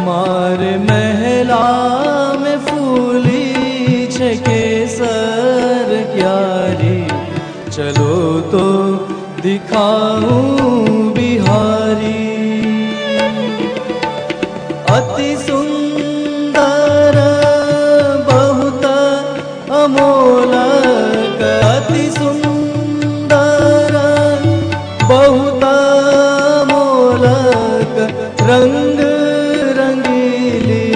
मारे महला में फूली छे केसर क्यारी, चलो तो दिखाऊं बिहारी। अति सुंदर बहुत अमोलक, अति सुंदर बहुत अमोलक, रंग रंगीली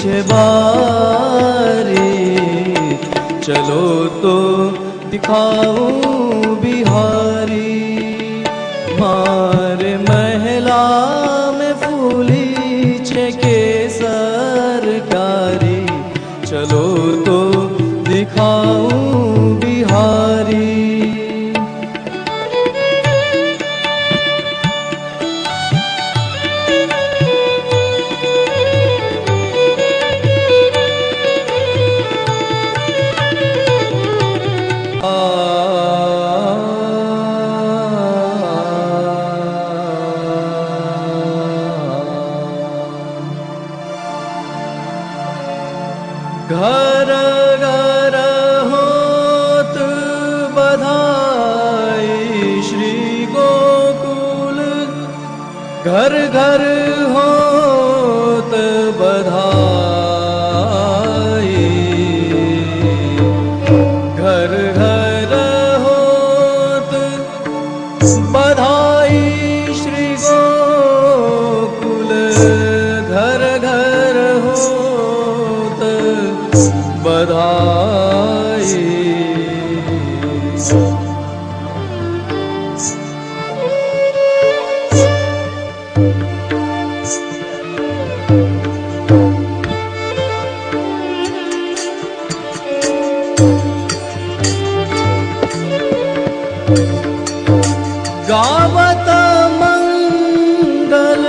छे बारी, चलो तो दिखाऊं बिहारी। मारे महला में फूली छे केसर क्यारी, चलो तो दिखाऊं बिहारी। घर घर होत बधाई श्री गोकुल, घर घर होत बधाई, घर घर होत बधाई श्री गोकुल, घर घर होत बधाई। गावत मंगल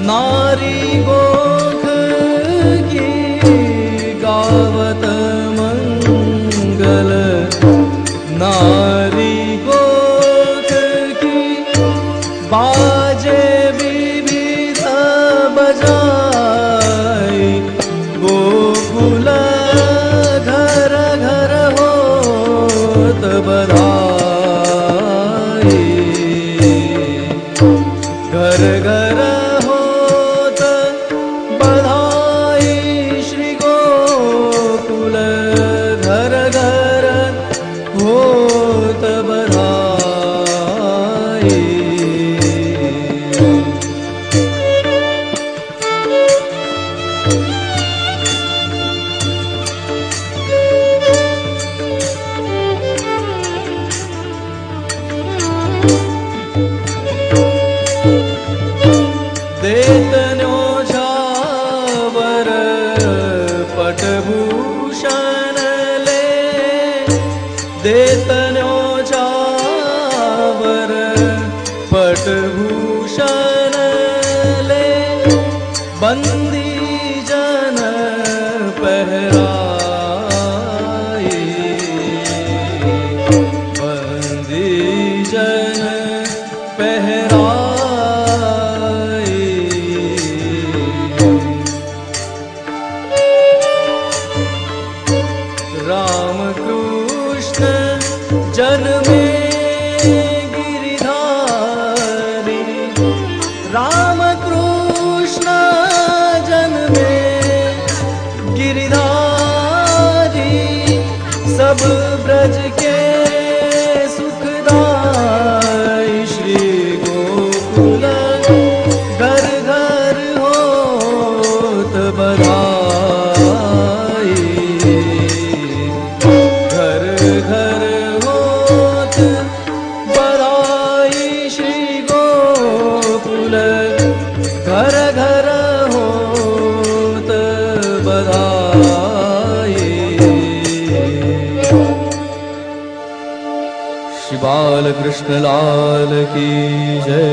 नारी गोख की, गावत मंगल नारी गोख की, बाजे विविध बजाई, गोकुल घर घर होत बधाई, घर घर होत बधाई श्री गोकुल, घर घर होत बधाई। देतन्यो छावर पटभूषण ले, देतन्यो छावर पटभूषण ले, बंदी जन पहराई, बंदी जन पहराई। राम कृष्ण जन्मे गिरिधारी, राम कृष्ण जन्मे गिरिधारी, सब ब्रज के सुखदाई श्री गोकुल, घर घर होत बधाई, घर घर होत बधाई श्री गोकुल, घर घर होत बधाई। श्री बाल कृष्ण लाल की जय।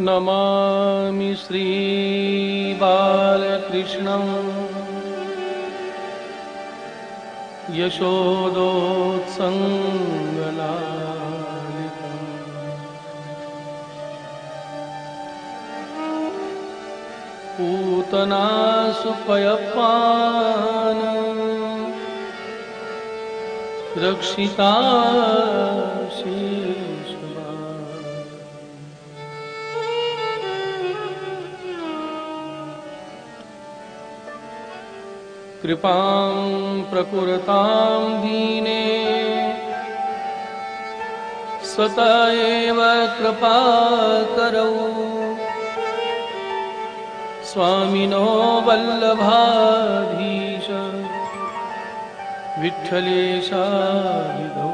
नमामि श्री बालकृष्णं यशोदोत्सङ्गलालितं पूतना सुपयपान रक्षिता कृपां प्रकुरतां दीने स्वत एव कृपाकरौ स्वामिनो वल्लभाधीश विठ्ठलेशाभिधौ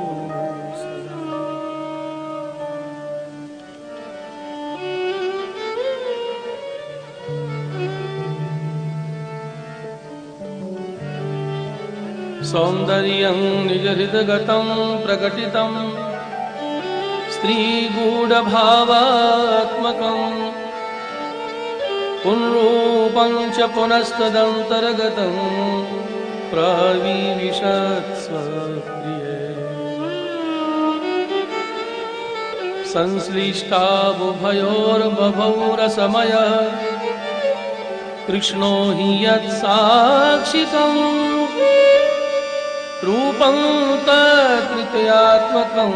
सौन्दर्यं निजहृदगतं प्रकटितं स्त्रीगूढभावात्मकं पुनरूपं च पुनस्तदन्तर्गतं प्रविविशत्स्वप्रिये संश्लिष्टाबुभयोर्बभौ रसमयः कृष्णो हि यत्साक्षिकम् रूपं तत्कृत्यात्मकं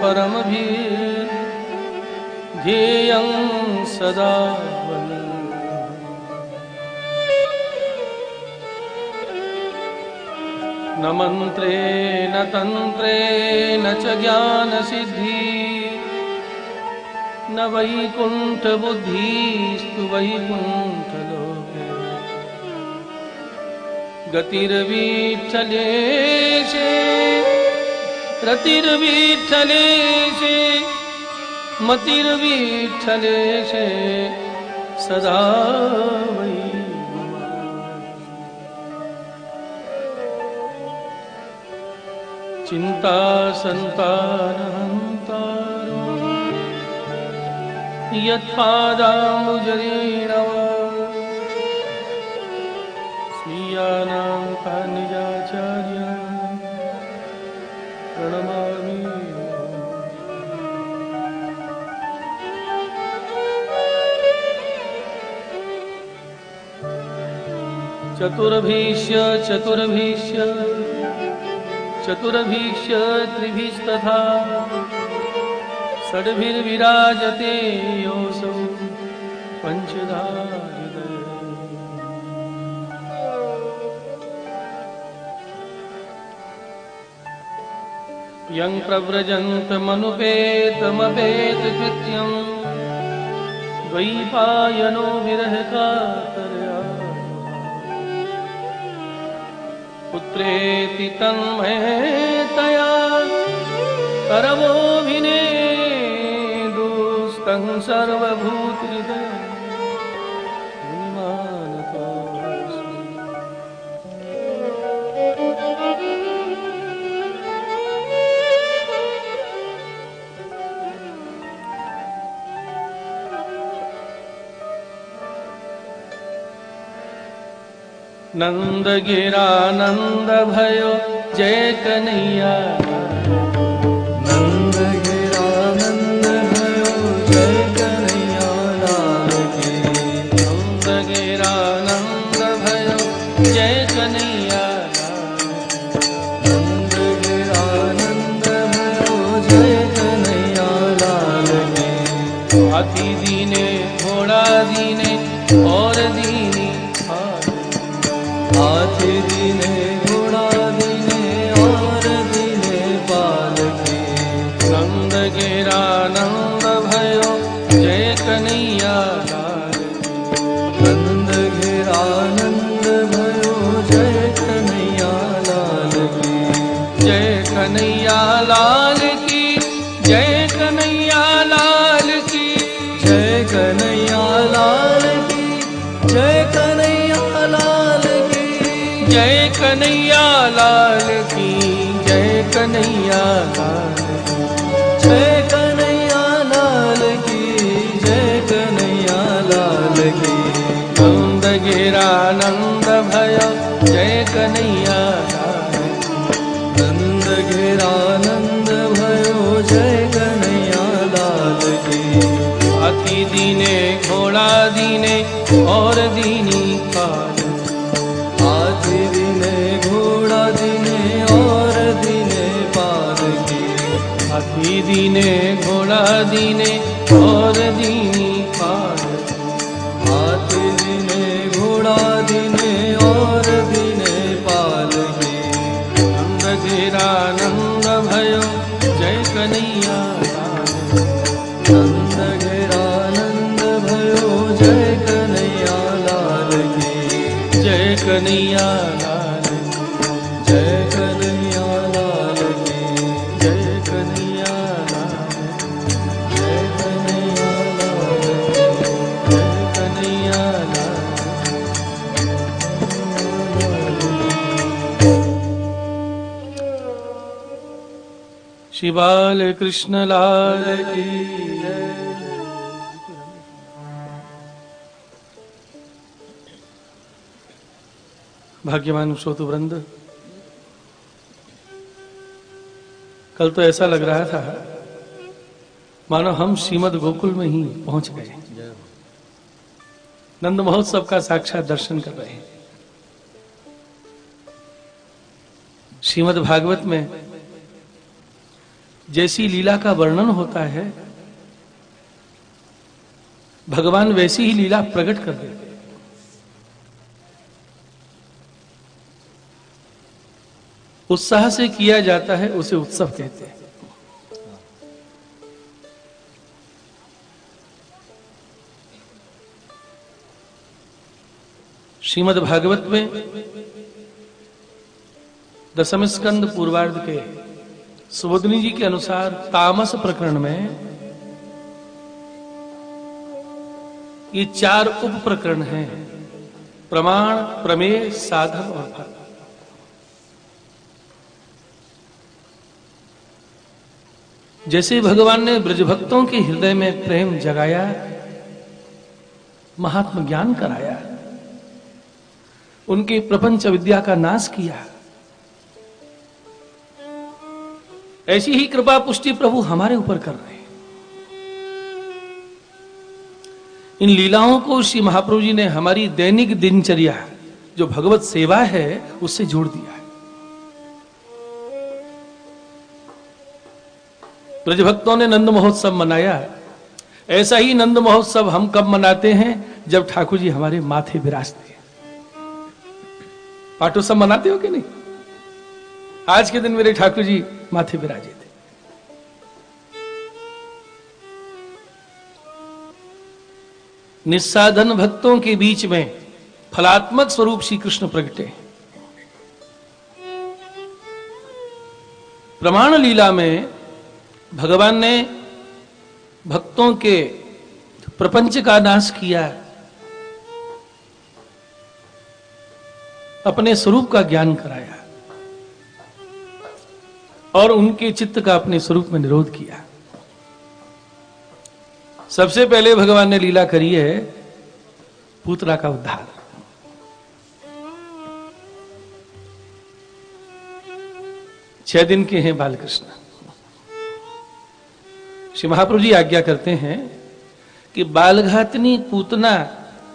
परमभिध्येयं सदा न मन्त्रेण तन्त्रेण च ज्ञानसिद्धि न वैकुण्ठबुद्धिस्तु वैकुण्ठलोके गतिर्विठ्ठलेशे रतिर्विठ्ठलेशे मतिर्विठ्ठलेशे सदा वै चिंता संतानहंतारो यत्पादाम्बुजरेणव स्वीयानां कानिजाचार्य प्रणमामि। चतुर्भीष्य चतुर्भीष्य चतुर्भीष्य त्रिभिस्तथा षड्भिर्विराजते योऽसौ पञ्चधा हृदये। यं प्रव्रजन्तमनुपेतमपेतकृत्यं द्वैपायनो विरहकातर्या पुत्रेति तन्मयतया करवोऽभिनेदुस्तं सर्वभूतहृदयं मुनिमानतोऽस्मि। नंद गिरा नंद भयो जय कन्हैया, नंद गिरा नंद जय कन्हैया लाल की। नंद गिरा नंद भयो जय कन्हैया नंद गिरा नंद भयो जय कन्हैया लाल की। हाथी दीने घोड़ा दीने और दीनी हाथी दीने घोड़ा दीने और दीने पाल की। नंद गिरा नंद भयो जय कन्हैया लाल नंद गिरा नंद भयो जय कन्हैया लाल की। जय कन्हैया लाल की जय कन्हैया लाल की जय कन्हैया लाल की जय कन्हैया लाल की। जय कन्हैया लाल की जय कन्हैया लाल जय कन्हैया लाल की जय कन्हैया लाल की। नंद गिरा नंद भयो जय कन्हैया लाल नंद गिरा नंद भयो जय कन्हैया लाल की। हाथी दीने घोड़ा दीने और दीनी पाल हाथी दीने घोड़ा दीने और दीने पाल की। हाथी दीने घोड़ा दीने और दीनी पाल हाथी दीने घोड़ा दीने और दीने पाल की। नंद गिरा नंद भयो जय कन्हैया लाल नंद गिरा नंद भयो जय कन्हैया लाल की। जय कन्हैया लाल जय कन्हैया लाल की। जय कन्हैया लाल जय कन्हैया लाल की। जय कन्हैया लाल श्री बाल कृष्ण लाल की जय। भाग्यवान श्रोतु वृंद, कल तो ऐसा लग रहा था मानो हम श्रीमद् गोकुल में ही पहुंच गए, नंद महोत्सव का साक्षात दर्शन कर रहे हैं। श्रीमद् भागवत में जैसी लीला का वर्णन होता है, भगवान वैसी ही लीला प्रकट कर देते हैं। उत्साह से किया जाता है उसे उत्सव कहते हैं। श्रीमद् भागवत में दशम स्कंद पूर्वार्ध के सुबोधनी जी के अनुसार तामस प्रकरण में ये 4 उप प्रकरण हैं: प्रमाण, प्रमेय, साधन और फल। जैसे भगवान ने ब्रजभक्तों के हृदय में प्रेम जगाया, महात्म ज्ञान कराया, उनके प्रपंच विद्या का नाश किया, ऐसी ही कृपा पुष्टि प्रभु हमारे ऊपर कर रहे हैं। इन लीलाओं को श्री महाप्रभु जी ने हमारी दैनिक दिनचर्या जो भगवत सेवा है उससे जोड़ दिया है। ब्रजभक्तों ने नंद महोत्सव मनाया, ऐसा ही नंद महोत्सव हम कब मनाते हैं? जब ठाकुर जी हमारे माथे विराजते हैं। पाटोत्सव मनाते हो कि नहीं? आज के दिन मेरे ठाकुर जी माथे विराजे थे। निस्साधन भक्तों के बीच में फलात्मक स्वरूप श्री कृष्ण प्रगटे। प्रमाण लीला में भगवान ने भक्तों के प्रपंच का नाश किया, अपने स्वरूप का ज्ञान कराया और उनके चित्त का अपने स्वरूप में निरोध किया। सबसे पहले भगवान ने लीला करी है पूतना का उद्धार। छह दिन के हैं बालकृष्ण। श्री महाप्रभु जी आज्ञा करते हैं कि बालघातनी पूतना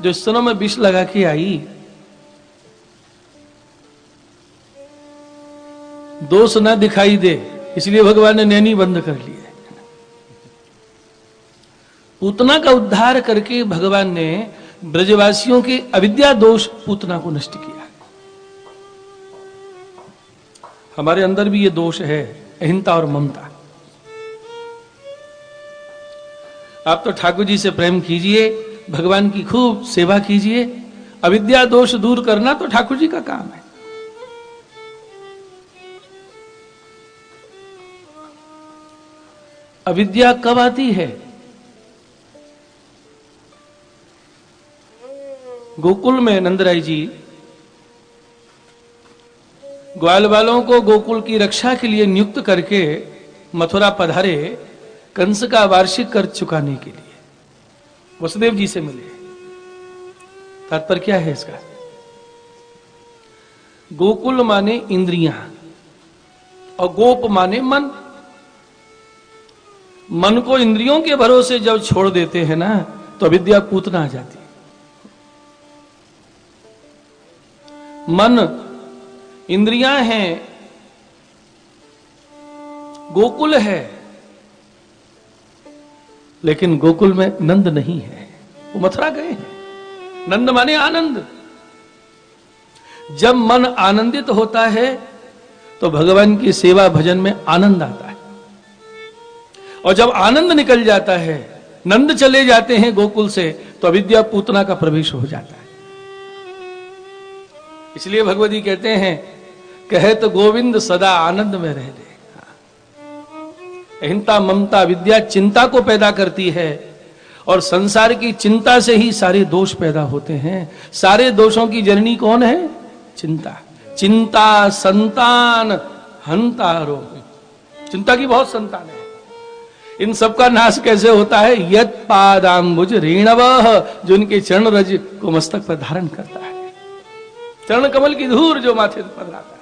जो स्तनों में विष लगा के आई, दोष ना दिखाई दे, इसलिए भगवान ने नैनी बंद कर ली है। पूतना का उद्धार करके भगवान ने ब्रजवासियों के अविद्या दोष पूतना को नष्ट किया। हमारे अंदर भी ये दोष है, अहिंसा और ममता। आप तो ठाकुर जी से प्रेम कीजिए, भगवान की खूब सेवा कीजिए। अविद्या दोष दूर करना तो ठाकुर जी का काम है। अविद्या कब आती है? गोकुल में नंदराय जी ग्वाल वालों को गोकुल की रक्षा के लिए नियुक्त करके मथुरा पधारे, कंस का वार्षिक कर चुकाने के लिए वसुदेव जी से मिले। तात्पर्य क्या है इसका? गोकुल माने इंद्रियां और गोप माने मन। मन को इंद्रियों के भरोसे जब छोड़ देते हैं ना, तो अविद्या पूतना आ जाती है। मन इंद्रियां हैं, गोकुल है, लेकिन गोकुल में नंद नहीं है, वो मथुरा गए हैं। नंद माने आनंद। जब मन आनंदित होता है तो भगवान की सेवा भजन में आनंद आता है, और जब आनंद निकल जाता है, नंद चले जाते हैं गोकुल से, तो अविद्या पूतना का प्रवेश हो जाता है। इसलिए भगवती कहते हैं, कहे तो गोविंद सदा आनंद में रह ले। अहिंसा ममता विद्या चिंता को पैदा करती है, और संसार की चिंता से ही सारे दोष पैदा होते हैं। सारे दोषों की जननी कौन है? चिंता। चिंता संतान हंतारो। चिंता की बहुत संतान है। इन सबका नाश कैसे होता है? यत पादांबुज रेणवः, जो उनके चरण रज को मस्तक पर धारण करता है। चरण कमल की धूल जो माथे पर पधराता है।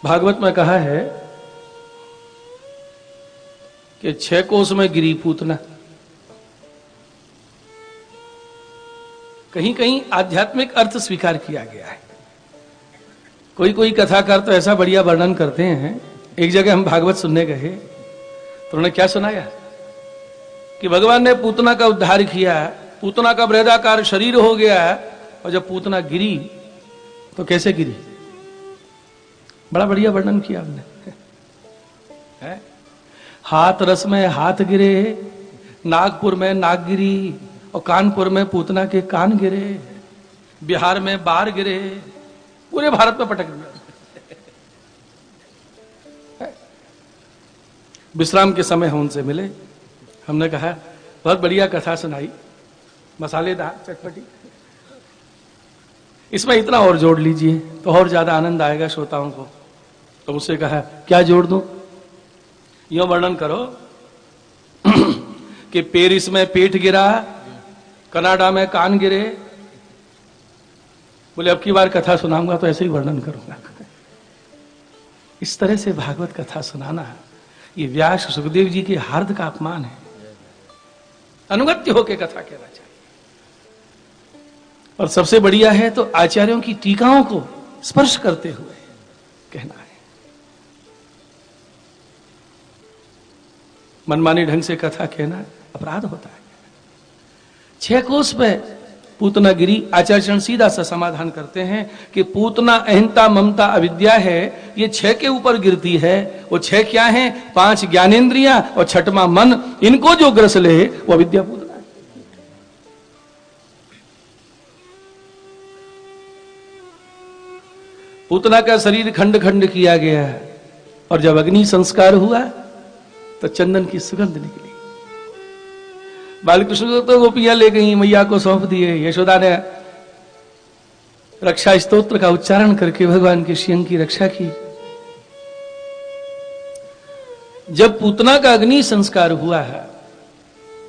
भागवत में कहा है कि 6 कोस में गिरी पूतना। कहीं कहीं आध्यात्मिक अर्थ स्वीकार किया गया है। कोई कोई कथाकार तो ऐसा बढ़िया वर्णन करते हैं। एक जगह हम भागवत सुनने गए तो उन्होंने क्या सुनाया कि भगवान ने पूतना का उद्धार किया, पूतना का बृहदाकार शरीर हो गया, और जब पूतना गिरी तो कैसे गिरी? बड़ा बढ़िया वर्णन किया हमने। हाथ रस में हाथ गिरे, नागपुर में नाग गिरी, और कानपुर में पूतना के कान गिरे, बिहार में बार गिरे, पूरे भारत में पटक दिया। विश्राम के समय हम उनसे मिले। हमने कहा बहुत बढ़िया कथा सुनाई, मसालेदार चटपटी, इसमें इतना और जोड़ लीजिए तो और ज्यादा आनंद आएगा श्रोताओं को। तो उससे कहा क्या जोड़ दूं? यो वर्णन करो कि पेरिस में पेट गिरा, कनाडा में कान गिरे। बोले अब की बार कथा सुनाऊंगा तो ऐसे ही वर्णन करूंगा। इस तरह से भागवत कथा सुनाना ये व्यास सुखदेव जी के हार्द का अपमान है। अनुगत्य होकर कथा कहना चाहिए। और सबसे बढ़िया है तो आचार्यों की टीकाओं को स्पर्श करते हुए कहना है। मनमानी ढंग से कथा कहना अपराध होता है। 6 कोस में पूतना गिरी। आचार्य सीधा सा समाधान करते हैं कि पूतना अहिंसा ममता अविद्या है, ये 6 के ऊपर गिरती है। वो 6 क्या है? 5 ज्ञानेंद्रियां और 6वां मन। इनको जो ग्रस ले वो अविद्या पूतना है। पूतना का शरीर खंड खंड किया गया है, और जब अग्नि संस्कार हुआ तो चंदन की सुगंध निकली। बालकृष्ण को तो गोपियां ले गई, मैया को सौंप दिए। यशोदा ने रक्षा स्तोत्र का उच्चारण करके भगवान के श्रीअंग की रक्षा की। जब पूतना का अग्नि संस्कार हुआ है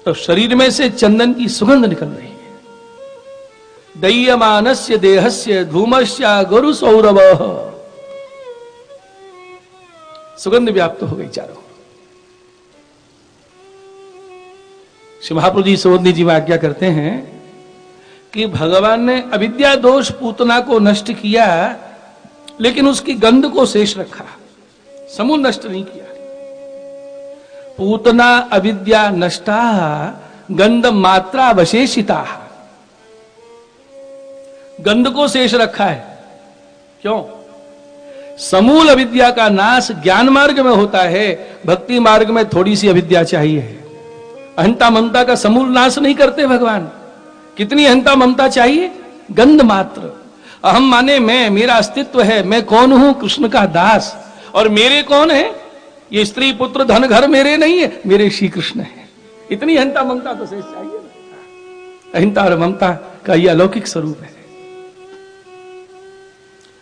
तो शरीर में से चंदन की सुगंध निकल रही है। दह्यमानस्य देहस्य धूमस्य गुरु सौरभ। सुगंध व्याप्त हो गई चारों। श्री महाप्रभु जी सोधनी जी में आज्ञा करते हैं कि भगवान ने अविद्या दोष पूतना को नष्ट किया, लेकिन उसकी गंध को शेष रखा, समूल नष्ट नहीं किया। पूतना अविद्या नष्टा गंध मात्रा अवशेषिता। गंध को शेष रखा है। क्यों? समूल अविद्या का नाश ज्ञान मार्ग में होता है, भक्ति मार्ग में थोड़ी सी अविद्या चाहिए। अहंता ममता का समूल नाश नहीं करते भगवान। कितनी अहंता ममता चाहिए? गंध मात्र। अहम माने मैं, मेरा अस्तित्व है, मैं कौन हूं? कृष्ण का दास। और मेरे कौन है? ये स्त्री पुत्र धन घर मेरे नहीं है, मेरे श्री कृष्ण है। इतनी अहंता ममता तो शेष चाहिए। अहिंसा और ममता का यह अलौकिक स्वरूप है।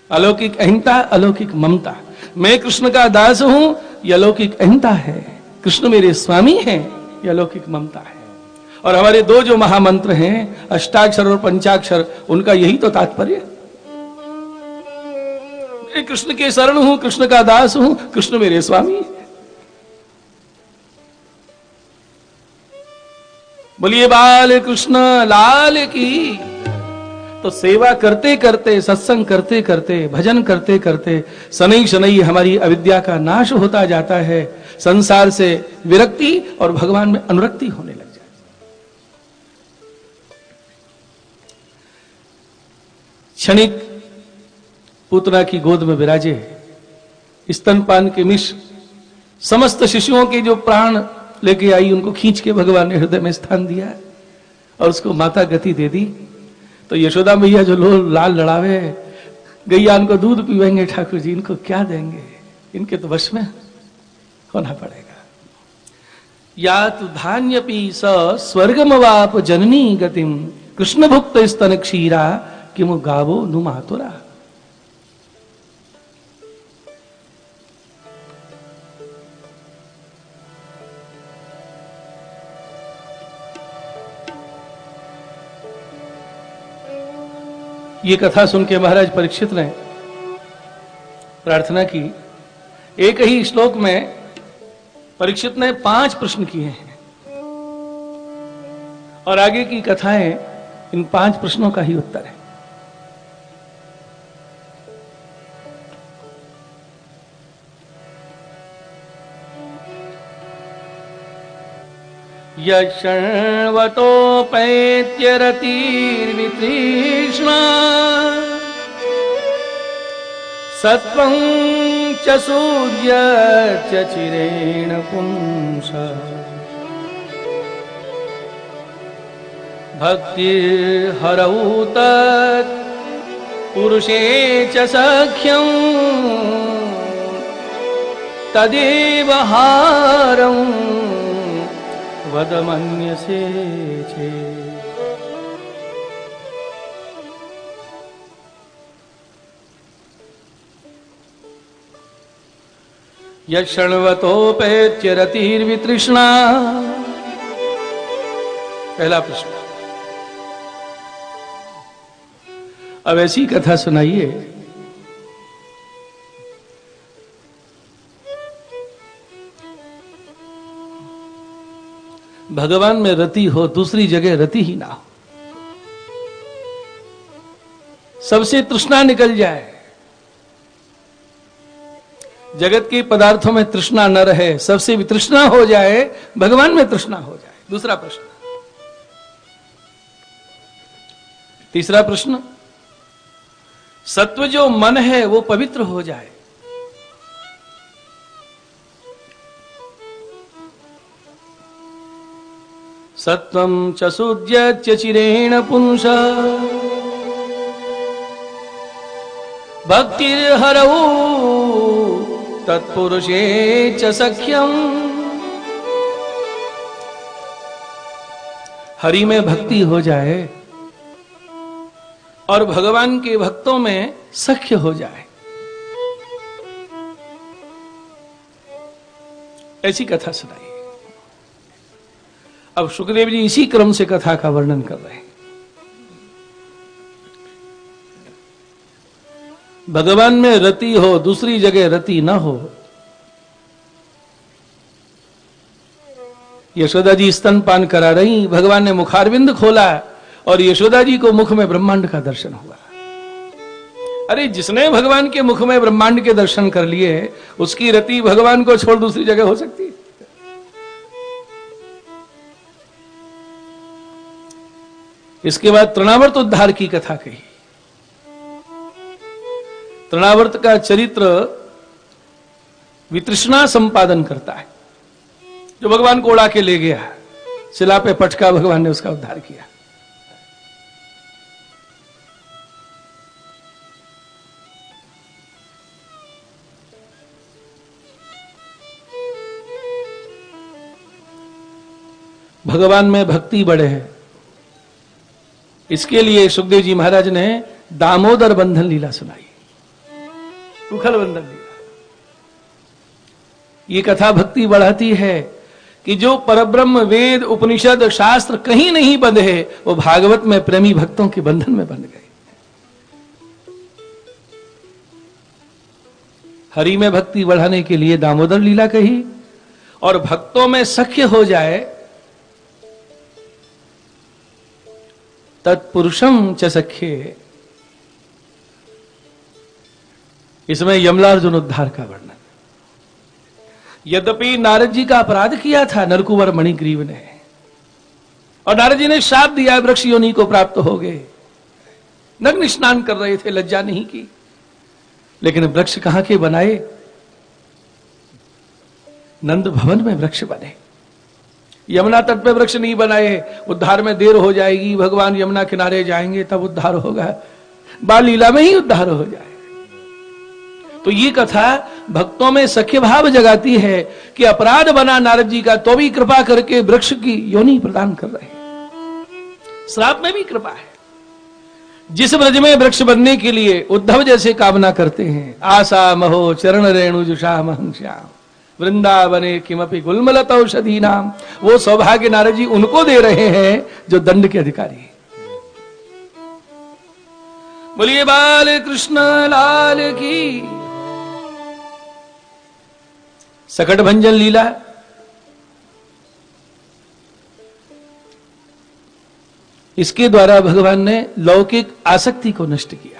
अलौकिक अहिंसा, अलौकिक ममता। मैं कृष्ण का दास हूं, यह अलौकिक अहिंसा है। कृष्ण मेरे स्वामी हैं, यह अलौकिक ममता है। और हमारे दो जो महामंत्र हैं, अष्टाक्षर और पंचाक्षर, उनका यही तो तात्पर्य। मैं कृष्ण के शरण हूं, कृष्ण का दास हूं, कृष्ण मेरे स्वामी है। बोलिए बाल कृष्ण लाल की। तो सेवा करते करते, सत्संग करते करते, भजन करते करते शनै शनै हमारी अविद्या का नाश होता जाता है। संसार से विरक्ति और भगवान में अनुरक्ति होने लग जाती है। क्षणिक पूतना की गोद में विराजे, स्तनपान के मिश समस्त शिशुओं के जो प्राण लेके आई, उनको खींच के भगवान ने हृदय में स्थान दिया और उसको माता गति दे दी। तो यशोदा मैया जो लाल लड़ावे, गैया इनको दूध पीवेंगे, ठाकुर जी इनको क्या देंगे, इनके तो वश में होना पड़ेगा। या तो धान्य पी स स्वर्गमवाप जननी गतिम कृष्ण भुक्त स्तन क्षीरा किमु गावो नु मातुरा। ये कथा सुन के महाराज परीक्षित ने प्रार्थना की। एक ही श्लोक में परीक्षित ने 5 प्रश्न किए हैं और आगे की कथाएं इन 5 प्रश्नों का ही उत्तर है। यशण्वतोपैत्यरतिर्वितृष्णा सत्वं च सूर्य च चिरेण पुंसा भक्तिर्हरौ तत् पुरुषे च सख्यं तदेव हारं वदमन्यसे चे। यक्षणवतोपेत्यरतिर्वितृष्णा। पहला प्रश्न। अब ऐसी कथा सुनाइए भगवान में रति हो, दूसरी जगह रति ही ना हो, सबसे तृष्णा निकल जाए, जगत के पदार्थों में तृष्णा न रहे, सबसे भी तृष्णा हो जाए, भगवान में तृष्णा हो जाए। दूसरा प्रश्न। तीसरा प्रश्न, सत्व जो मन है वो पवित्र हो जाए। सत्वं च सूर्य चिरेण पुंसा भक्तिर्हरौ तत्पुरुषे च सख्यम। हरि में भक्ति हो जाए और भगवान के भक्तों में सख्य हो जाए, ऐसी कथा सुनाई। अब सुखदेव जी इसी क्रम से कथा का वर्णन कर रहे हैं। भगवान में रति हो, दूसरी जगह रति ना हो। यशोदा जी स्तनपान करा रही, भगवान ने मुखारविंद खोला और यशोदा जी को मुख में ब्रह्मांड का दर्शन हुआ। अरे जिसने भगवान के मुख में ब्रह्मांड के दर्शन कर लिए, उसकी रति भगवान को छोड़ दूसरी जगह हो सकती है? इसके बाद तृणावर्त उद्धार की कथा कही। तृणावर्त का चरित्र वितृष्णा संपादन करता है। जो भगवान को उड़ा के ले गया, शिला पे पटका, भगवान ने उसका उद्धार किया। भगवान में भक्ति बढ़े है, इसके लिए सुखदेव जी महाराज ने दामोदर बंधन लीला सुनाई, उखल बंधन लीला। ये कथा भक्ति बढ़ाती है कि जो परब्रह्म वेद उपनिषद शास्त्र कहीं नहीं बंधे, वो भागवत में प्रेमी भक्तों के बंधन में बंध गए। हरि में भक्ति बढ़ाने के लिए दामोदर लीला कही, और भक्तों में सख्य हो जाए, तत्पुरुषम च सख्ये, इसमें यमलार्जुन उद्धार का वर्णन। यद्यपि नारद जी का अपराध किया था नरकुंवर मणिग्रीव ने, और नारद जी ने शाप दिया, वृक्ष योनि को प्राप्त हो गए। नग्न स्नान कर रहे थे, लज्जा नहीं की, लेकिन वृक्ष कहां के बनाए? नंद भवन में वृक्ष बने। यमुना तट पे वृक्ष नहीं बनाए, उद्धार में देर हो जाएगी, भगवान यमुना किनारे जाएंगे तब उद्धार होगा, बाल लीला में ही उद्धार हो जाए। तो ये कथा भक्तों में सख्य भाव जगाती है कि अपराध बना नारद जी का, तो भी कृपा करके वृक्ष की योनि प्रदान कर रहे हैं। श्राप में भी कृपा है। जिस ब्रज में वृक्ष बनने के लिए उद्धव जैसे कामना करते हैं, आशा महो चरण रेणु जुषा महं श्याम वृंदावने किमपि गुलमलत औषधि नाम, वो सौभाग्य नारद जी उनको दे रहे हैं जो दंड के अधिकारी हैं। बोलिए बाल कृष्ण लाल की। सकट भंजन लीला, इसके द्वारा भगवान ने लौकिक आसक्ति को नष्ट किया।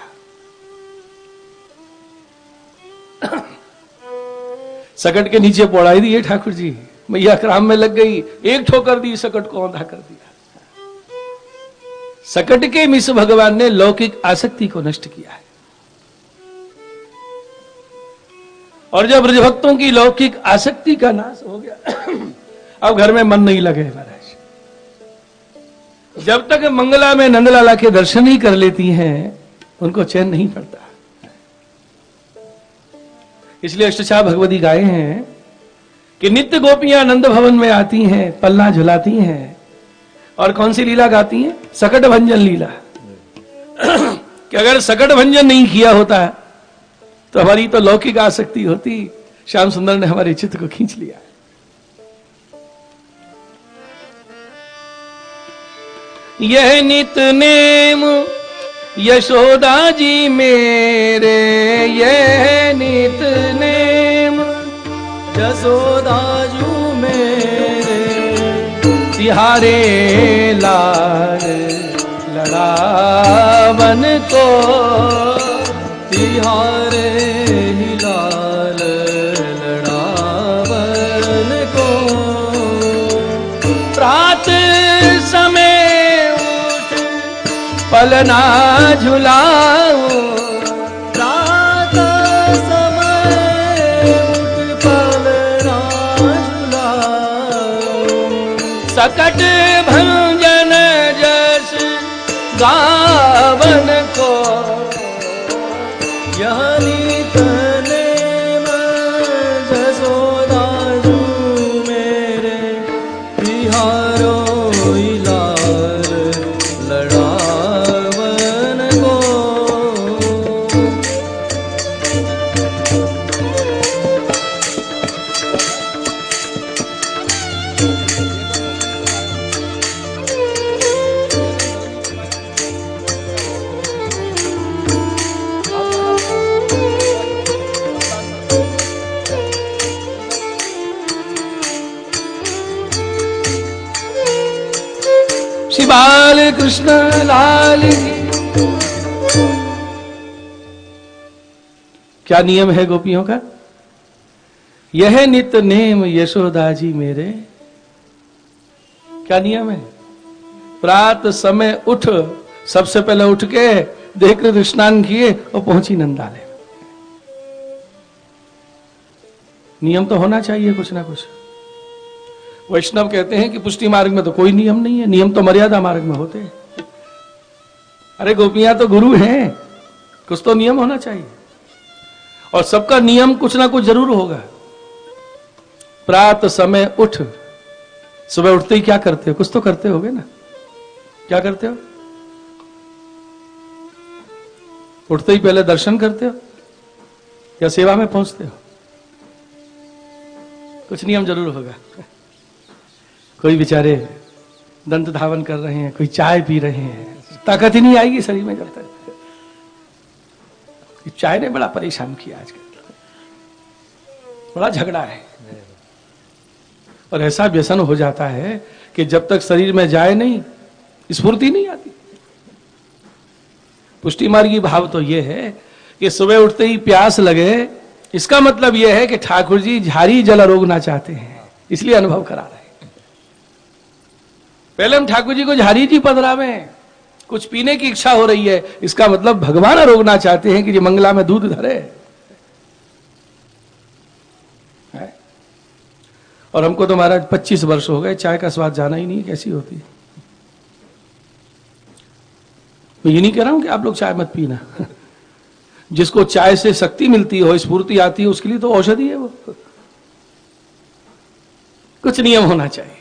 सकट के नीचे पौड़ाई दिए ठाकुर जी, मैया क्राम में लग गई, एक ठोकर दी, सकट को औंधा कर दिया। सकट के मिस भगवान ने लौकिक आसक्ति को नष्ट किया है। और जब ब्रजभक्तों की लौकिक आसक्ति का नाश हो गया, अब घर में मन नहीं लगे महाराज। जब तक मंगला में नंदलाला के दर्शन ही कर लेती हैं, उनको चैन नहीं पड़ता। इसलिए अष्टचा भगवती गाए हैं कि नित्य गोपियां नंद भवन में आती हैं, पलना झुलाती हैं, और कौन सी लीला गाती हैं? सकट भंजन लीला। कि अगर सकट भंजन नहीं किया होता तो हमारी तो लौकिक आसक्ति होती। श्याम सुंदर ने हमारे चित्त को खींच लिया। यह नित नेम यशोदा जी मेरे, यह नित नेम यशोदा जू मेरे, तिहारे लाल लड़ावन को, तिहारे ही लाल लड़ावन को। प्रात समय उठ पलना झुलाओ, प्रात समय उठ पलना झुलाओ। सकट भंजन जस गावन को, यह नित नेम यशोदा जू मेरे, तिहारो ही लाल लड़ावन को। कृष्ण लाल की। क्या नियम है गोपियों का? यह नित नेम यशोदा जी मेरे। क्या नियम है? प्रात समय उठ, सबसे पहले उठ के देहकृत स्नान किए और पहुंची नंदालय। नियम तो होना चाहिए कुछ ना कुछ। वैष्णव कहते हैं कि पुष्टि मार्ग में तो कोई नियम नहीं है, नियम तो मर्यादा मार्ग में होते हैं। अरे गोपियां तो गुरु हैं, कुछ तो नियम होना चाहिए। और सबका नियम कुछ ना कुछ जरूर होगा। प्रात समय उठ, सुबह उठते ही क्या करते हो? कुछ तो करते होगे ना। क्या करते हो? उठते ही पहले दर्शन करते हो या सेवा में पहुंचते हो? कुछ नियम जरूर होगा। कोई बेचारे दंत धावन कर रहे हैं, कोई चाय पी रहे हैं, ताकत ही नहीं आएगी शरीर में जब तक। चाय ने बड़ा परेशान किया आजकल, बड़ा झगड़ा है। और ऐसा व्यसन हो जाता है कि जब तक शरीर में जाए नहीं, स्फूर्ति नहीं आती। पुष्टि मार्गी भाव तो यह है कि सुबह उठते ही प्यास लगे, इसका मतलब यह है कि ठाकुर जी झारी जल रोकना चाहते हैं, इसलिए अनुभव करा रहे हैं। पहले हम ठाकुर जी को झारी जी पधरावे, कुछ पीने की इच्छा हो रही है, इसका मतलब भगवान रोकना चाहते हैं कि ये मंगला में दूध धरे है? और हमको तो महाराज 25 वर्ष हो गए, चाय का स्वाद जाना ही नहीं कैसी होती है। मैं ये नहीं कह रहा हूं कि आप लोग चाय मत पीना। जिसको चाय से शक्ति मिलती हो, स्फूर्ति आती है, उसके लिए तो औषधि है वो। कुछ नियम होना चाहिए।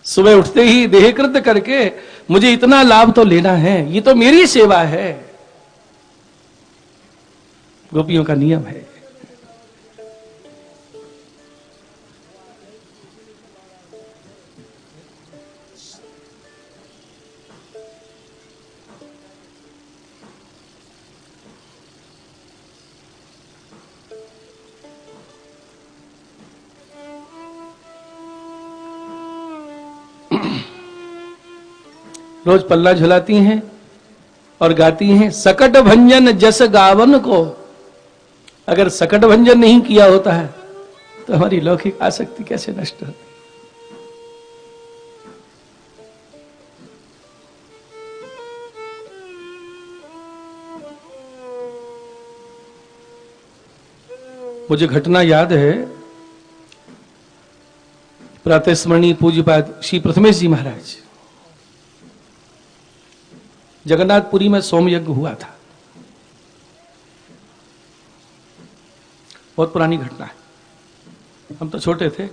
सुबह उठते ही देहकृत करके मुझे इतना लाभ तो लेना है, ये तो मेरी सेवा है। गोपियों का नियम है। रोज पल्ला झुलाती हैं और गाती हैं, सकट भंजन जस गावन को। अगर सकट भंजन नहीं किया होता है तो हमारी लौकिक आसक्ति कैसे नष्ट होती। मुझे घटना याद है, प्रातस्मरणीय पूज्यपाद श्री प्रथमेश जी महाराज, जगन्नाथपुरी में सोम यज्ञ हुआ था। बहुत पुरानी घटना है, हम तो छोटे थे।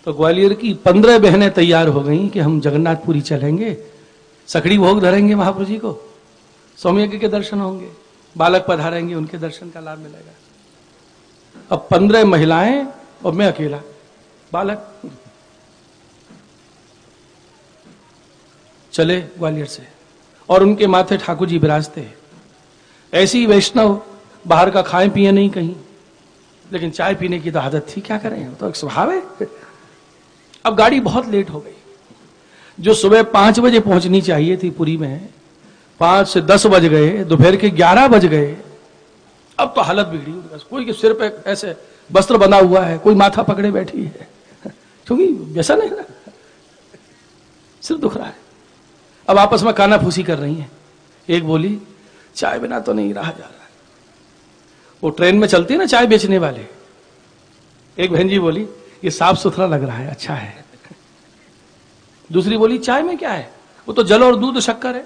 तो ग्वालियर की 15 बहनें तैयार हो गईं कि हम जगन्नाथपुरी चलेंगे, सखड़ी भोग धरेंगे महाप्रभु जी को, सोम यज्ञ के दर्शन होंगे, बालक पधारेंगे, उनके दर्शन का लाभ मिलेगा। अब 15 महिलाएं और मैं अकेला बालक चले ग्वालियर से, और उनके माथे ठाकुर जी विराजते। ऐसी वैष्णव बाहर का खाए पिए नहीं कहीं, लेकिन चाय पीने की तो आदत थी, क्या करें, तो एक स्वभाव है। अब गाड़ी बहुत लेट हो गई, जो सुबह 5 बजे पहुंचनी चाहिए थी पुरी में, 5 से 10 बज गए, दोपहर के 11 बज गए। अब तो हालत बिगड़ी, कोई के सिर पे ऐसे वस्त्र बना हुआ है, कोई माथा पकड़े बैठी है, क्योंकि व्यसन है ना, सिर दुख रहा है। अब आपस में काना फूसी कर रही हैं। एक बोली, चाय बिना तो नहीं रहा जा रहा है। वो ट्रेन में चलती है ना चाय बेचने वाले, एक बहन जी बोली, ये साफ सुथरा लग रहा है, अच्छा है। दूसरी बोली, चाय में क्या है, वो तो जल और दूध शक्कर है।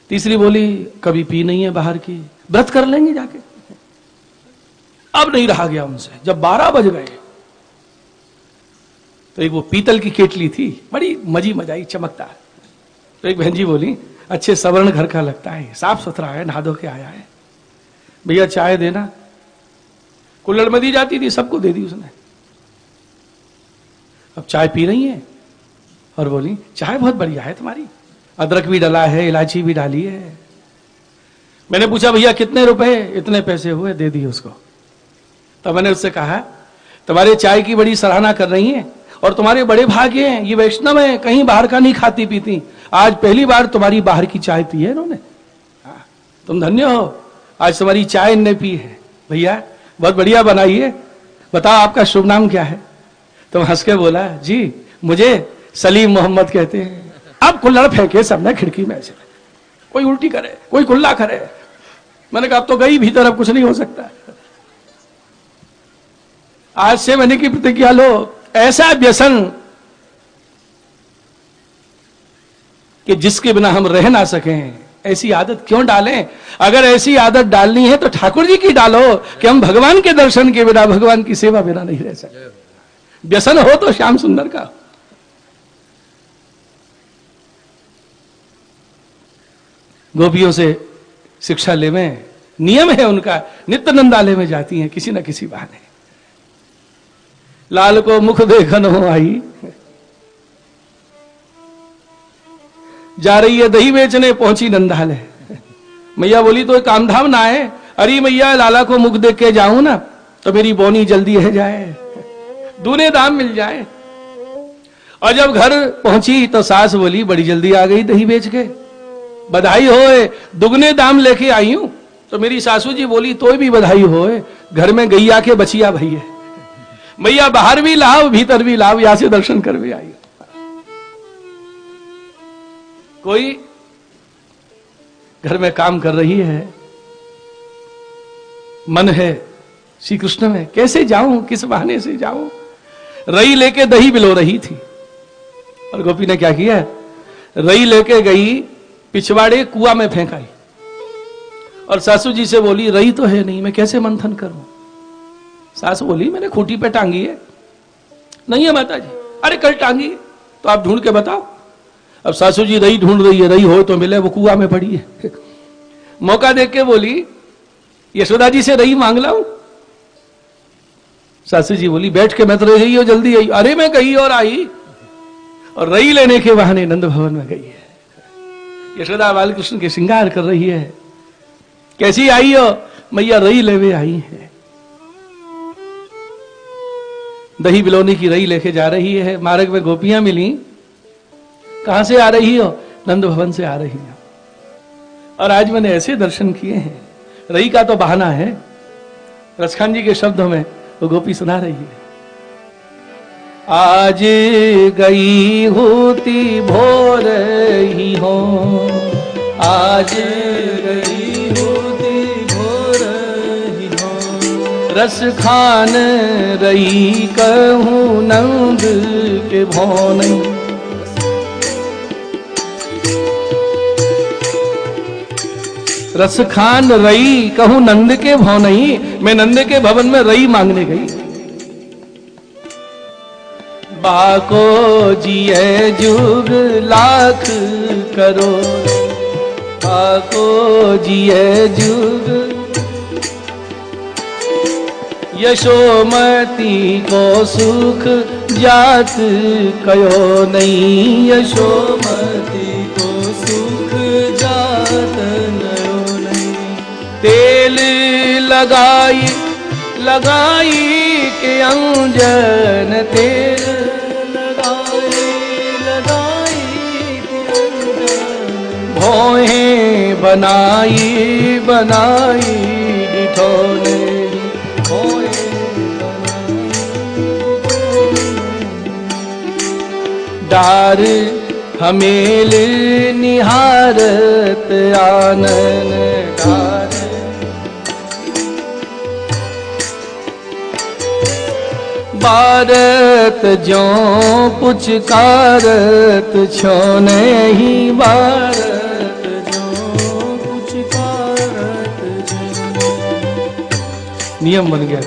तीसरी बोली, कभी पी नहीं है बाहर की, व्रत कर लेंगे जाके। अब नहीं रहा गया उनसे। जब 12 बज गए तो एक वो पीतल की केटली थी, बड़ी मजी मजाई चमकता है। तो एक बहन जी बोली, अच्छे सवर्ण घर का लगता है, साफ सुथरा है, नहा धो के आया है, भैया चाय देना। कुल्हड़ में दी जाती थी, सबको दे दी उसने। अब चाय पी रही है और बोली, चाय बहुत बढ़िया है तुम्हारी, अदरक भी डाला है, इलायची भी डाली है। मैंने पूछा, भैया कितने रुपए? इतने पैसे हुए, दे दिए उसको। तो मैंने उससे कहा, तुम्हारे चाय की बड़ी सराहना कर रही है और तुम्हारे बड़े भाग्य हैं, ये वैष्णव है, कहीं बाहर का नहीं खाती पीती, आज पहली बार तुम्हारी बाहर की चाय पी है इन्होंने, तुम धन्य हो, आज तुम्हारी चाय इनने पी है। भैया बहुत बढ़िया बनाई है, बताओ आपका शुभ नाम क्या है? तुम हंस के बोला, जी मुझे सलीम मोहम्मद कहते हैं। अब कुल्हड़ फेंके सबने खिड़की में से, कोई उल्टी करे कोई कुल्ला करे। मैंने कहा अब तो गई भीतर, अब कुछ नहीं हो सकता। आज से मैंने की प्रतिज्ञा लो, ऐसा व्यसन कि जिसके बिना हम रह ना सकें, ऐसी आदत क्यों डालें? अगर ऐसी आदत डालनी है तो ठाकुर जी की डालो कि हम भगवान के दर्शन के बिना, भगवान की सेवा बिना नहीं रह सकते। व्यसन हो तो श्याम सुंदर का। गोपियों से शिक्षा लेवें, नियम है उनका, नित्य नंदालय में जाती हैं किसी न किसी बहाने। लाल को मुख देखन हो आई, जा रही है दही बेचने, पहुंची नंदालय। मैया बोली तो कामधाम ना है। अरे मैया लाला को मुख देख के जाऊं ना तो मेरी बोनी जल्दी है जाए, दूने दाम मिल जाए। और जब घर पहुंची तो सास बोली बड़ी जल्दी आ गई दही बेच के, बधाई होए, दुगने दाम लेके आई हूं। तो मेरी सासू जी बोली तो भी बधाई होए, घर में गैया के बचिया भई है, मैया बाहर भी लाओ भीतर भी लाओ, यहां से दर्शन कर भी आई। कोई घर में काम कर रही है, मन है श्री कृष्ण में, कैसे जाऊं, किस बहाने से जाऊं। रई लेके दही बिलो रही थी, और गोपी ने क्या किया, रई लेके गई पिछवाड़े कुआं में फेंकाई, और सासू जी से बोली रई तो है नहीं, मैं कैसे मंथन करूं। सासू बोली मैंने खूंटी पे टांगी है। नहीं है माता जी। अरे कल टांगी तो आप ढूंढ के बताओ। अब सासू जी रई ढूंढ रही है, रई हो तो मिले, वो कुआं में पड़ी है। मौका देख के बोली यशोदा जी से रई मांग लाऊं। सासू जी बोली बैठ के मत रह गई हो, जल्दी आई। अरे मैं गई और आई, और रई लेने के बहाने नंद भवन में गई है। यशोदा बालकृष्ण के श्रृंगार कर रही है। कैसी आई हो? मैया रई लेवे आई है। दही बिलोनी की रई लेके जा रही है। मार्ग में गोपियां मिली, कहां से आ रही हो? नंद भवन से आ रही हो। और आज मैंने ऐसे दर्शन किए हैं। रई का तो बहाना है, रसखान जी के शब्दों में वो गोपी सुना रही है। आज गई होती भोर ही हो, आज गई होती भोर ही हो, रस खान रही कहूँ नंद के भौन। रस खान रई कहूँ नंद के भौनई, मैं नंद के भवन में रई मांगने गई। बाको जिये जुग लाख करो, बाको जिये जुग, यशोमती को सुख जात कयो नहीं, यशोमती को सुख जात नयो नहीं। तेल लगाई लगाई के अंजन, तेल लगाई लगाई के अंजन, भौहें बनाई बनाई डिठोने, डार हमेल निहारत आनन, डार बारत जो पुचकारत छोने ही, बारत जो पुचकारत जो। नियम बन गया।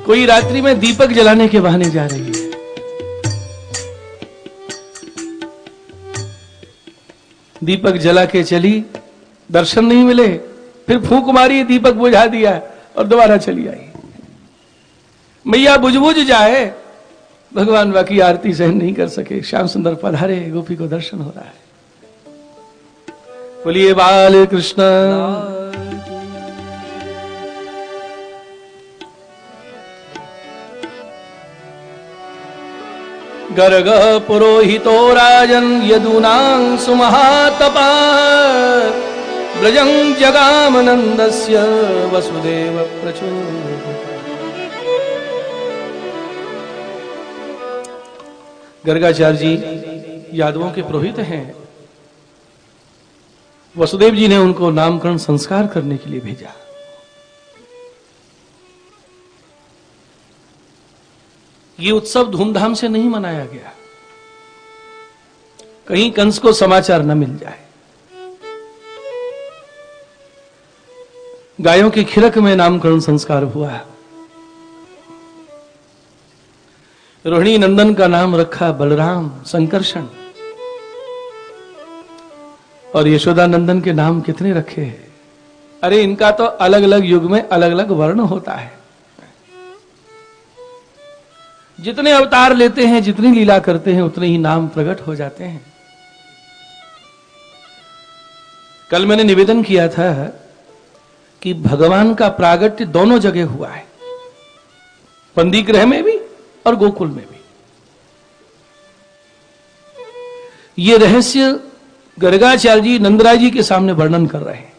कोई रात्रि में दीपक जलाने के बहाने जा रही है। दीपक जला के चली, दर्शन नहीं मिले, फिर फूंक मारी, दीपक बुझा दिया और दोबारा चली आई। मैया बुझ बुझ जाए, भगवान बाकी आरती सहन नहीं कर सके। श्याम सुंदर पधारे, गोपी को दर्शन हो रहा है। बोलिए बाल कृष्ण। गर्ग पुरोहितो राजन यदूनां सुमहातपा ब्रजं जगाम नंदस्य वसुदेव प्रचोदितः। गर्गाचार्य जी यादवों के पुरोहित हैं। वसुदेव जी ने उनको नामकरण संस्कार करने के लिए भेजा। ये उत्सव धूमधाम से नहीं मनाया गया, कहीं कंस को समाचार न मिल जाए। गायों की खिरक में नामकरण संस्कार हुआ। रोहिणी नंदन का नाम रखा बलराम संकर्षण, और यशोदा नंदन के नाम कितने रखे हैं। अरे इनका तो अलग अलग युग में अलग अलग वर्ण होता है। जितने अवतार लेते हैं, जितनी लीला करते हैं, उतने ही नाम प्रकट हो जाते हैं। कल मैंने निवेदन किया था कि भगवान का प्रागट्य दोनों जगह हुआ है, पंदीग्रह में भी और गोकुल में भी। ये रहस्य गर्गाचार्य जी नंदराय जी के सामने वर्णन कर रहे हैं।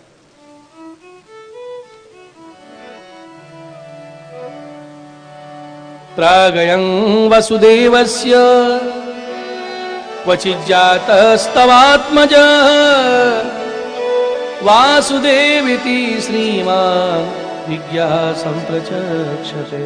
प्रागयं वसुदेवस्य क्वचिज्जातस्तवात्मज वासुदेविति श्रीमान् विज्ञा संप्रचक्षते।